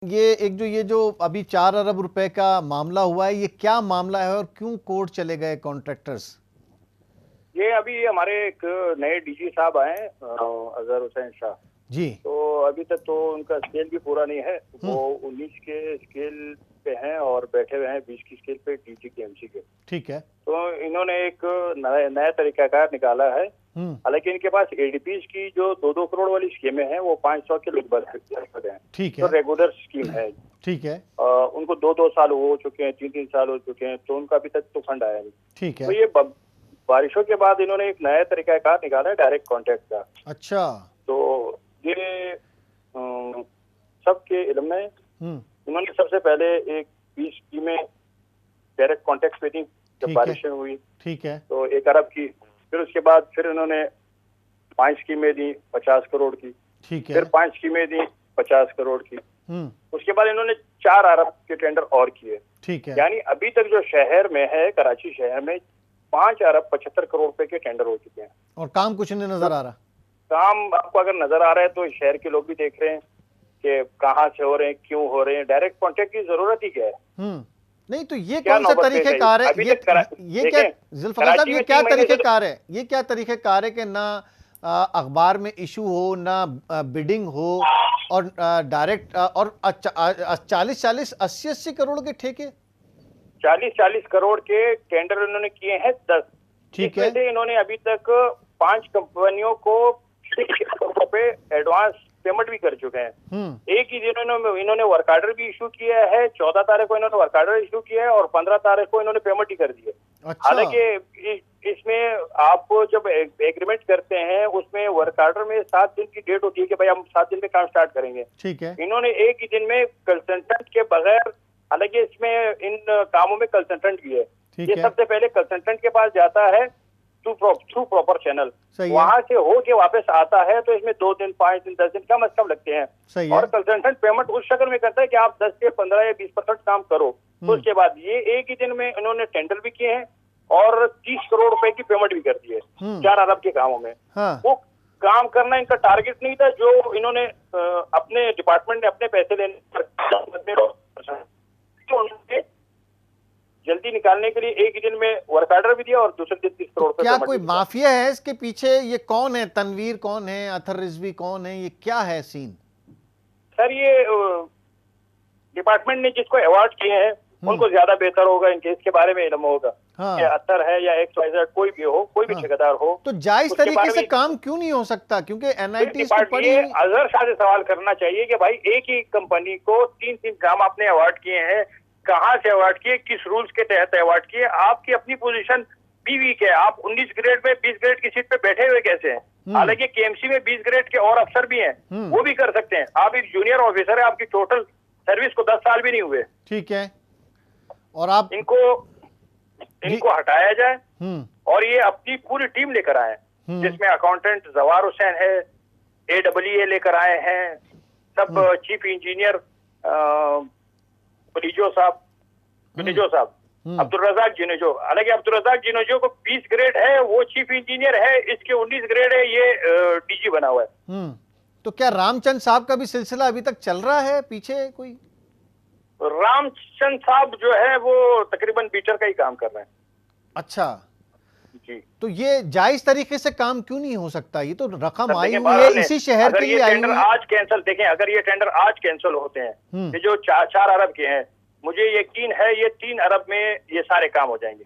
ये जो अभी 4 अरब रुपए का मामला हुआ है, ये क्या मामला है और क्यों कोर्ट चले गए कॉन्ट्रैक्टर्स? ये अभी हमारे एक नए डीजी साहब आए हैं, अजहर हुसैन शाह। जी। तो अभी तक तो उनका स्केल भी पूरा नहीं है। वो हम्म। 19 के स्केल पे हैं और बैठे हुए हैं 20 की स्केल पे डीजी के एमसी के। ठीक है। तो इन्होंने एक नया तरीकाकार निकाला है। हालांकि इनके पास एडीपीज की जो 2-2 करोड़ वाली स्कीमें हैं वो 500 के लगभग हैं। ठीक तो है। रेगुलर स्कीम है। ठीक है। उनको 2-2 साल हो चुके हैं, 3-3 साल हो चुके हैं, तो उनका अभी तक तो फंड आया नहीं। ठीक है। तो ये बारिशों के बाद इन्होंने एक नया तरीकाकार निकाला है डायरेक्ट कॉन्ट्रैक्ट का। अच्छा। तो ये सबके इल्म में इन्होंने सबसे पहले एक 20 स्कीमें डायरेक्ट कॉन्ट्रैक्ट पे दी जब बारिशें हुई। ठीक है। तो 1 अरब की, फिर उसके बाद फिर इन्होंने 5 स्कीमें दी 50 करोड़ की। ठीक है। फिर 5 स्कीमें दी 50 करोड़ की। उसके बाद इन्होंने 4 अरब के टेंडर और किए। ठीक है। यानी अभी तक जो शहर में है, कराची शहर में 5 अरब 75 करोड़ रुपए के टेंडर हो चुके हैं। और काम कुछ नहीं नजर आ रहा। काम आपको अगर नजर आ रहा है तो शहर के लोग भी देख रहे हैं कि कहाँ से हो रहे हैं, क्यों हो रहे हैं। डायरेक्ट कॉन्ट्रैक्ट की जरूरत ही क्या है? नहीं तो ये कौन सा तरीकेकार है? ये क्या जुल्फकार साहब, ये क्या तरीकेकार है? ये क्या तरीकेकार है कि ना अखबार में इशू हो, ना बिडिंग हो, और डायरेक्ट और 40-40 80-80 करोड़ के ठेके, 40-40 करोड़ के टेंडर इन्होंने किए हैं 10। ठीक है। इन्होंने अभी तक 5 कंपनियों को 6 करोड़ रुपए एडवांस पेमेंट भी कर चुके हैं। एक ही दिन इन्होंने वर्क आर्डर भी इशू किया है। 14 तारीख को इन्होंने वर्क आर्डर इशू किया है और 15 तारीख को इन्होंने पेमेंट ही कर दी है। अच्छा। हालांकि इसमें आप जब एग्रीमेंट करते हैं उसमें वर्क आर्डर में 7 दिन की डेट होती है कि भाई हम 7 दिन में काम स्टार्ट करेंगे। ठीक है। इन्होंने एक ही दिन में कंसल्टेंट के बगैर, हालांकि इसमें इन कामों में कंसल्टेंट भी है, ये सबसे पहले कंसल्टेंट के पास जाता है थ्रू प्रॉपर चैनल, वहां से हो के वापस आता है। तो इसमें 2 दिन 5 दिन 10 दिन कम से कम लगते हैं। और कंसल्टेंट पेमेंट उस शक्ल में करता है कि आप 10 से 15 या 20% काम करो। तो उसके बाद ये एक ही दिन में इन्होंने टेंडर भी किए हैं और 30 करोड़ रुपए की पेमेंट भी कर दी है 4 अरब के कामों में। वो काम करना इनका टारगेट नहीं था जो इन्होंने अपने डिपार्टमेंट ने अपने पैसे लेने उन्होंने जल्दी निकालने के लिए एक ही दिन में वर्क आर्डर भी दिया और दूसरे दिन 30 करोड़ रुपए। क्या कोई माफिया है इसके पीछे? ये कौन है? तनवीर कौन है? अतर रिजवी कौन है? ये क्या है सीन? सर ये डिपार्टमेंट ने जिसको अवार्ड किए हैं उनको ज्यादा बेहतर होगा, इनके इसके बारे में इल्म होगा। कि अतर है या XYZ कोई भी हो, कोई भी ठेकेदार हो, तो जायज तरीके से काम क्यों नहीं हो सकता? क्योंकि NIT अजहर शाह से सवाल करना चाहिए कि भाई एक ही कंपनी को 3-3 काम आपने अवार्ड किए हैं, कहाँ से अवार्ड किए, किस रूल्स के तहत अवार्ड किए? आपकी अपनी पोजीशन भी वीक है। आप 19 ग्रेड में 20 ग्रेड की सीट पे बैठे हुए कैसे हैं? हालांकि KMC में 20 ग्रेड के और अफसर भी हैं, वो भी कर सकते हैं। आप एक जूनियर ऑफिसर है, आपकी टोटल सर्विस को 10 साल भी नहीं हुए। ठीक है। और आप इनको हटाया जाए और ये अपनी पूरी टीम लेकर आए, जिसमें अकाउंटेंट जवार हुसैन है, AEE लेकर आए हैं, सब चीफ इंजीनियर जुनेजो साहब, अब्दुल रजाक जुनेजो। हालांकि अब्दुल रजाक जुनेजो को 20 ग्रेड है, वो चीफ इंजीनियर है, इसके 19 ग्रेड है, ये DG बना हुआ है। तो क्या रामचंद साहब का भी सिलसिला अभी तक चल रहा है पीछे कोई? रामचंद साहब जो है वो तकरीबन बीटर का ही काम कर रहे हैं। अच्छा जी। तो ये जायज तरीके से काम क्यों नहीं हो सकता? ये तो रकम आई हुई है इसी शहर के लिए आई हुई है। आज कैंसिल, देखें अगर ये टेंडर आज कैंसिल होते हैं, ये जो 4 अरब के हैं, मुझे यकीन है ये 3 अरब में ये सारे काम हो जाएंगे।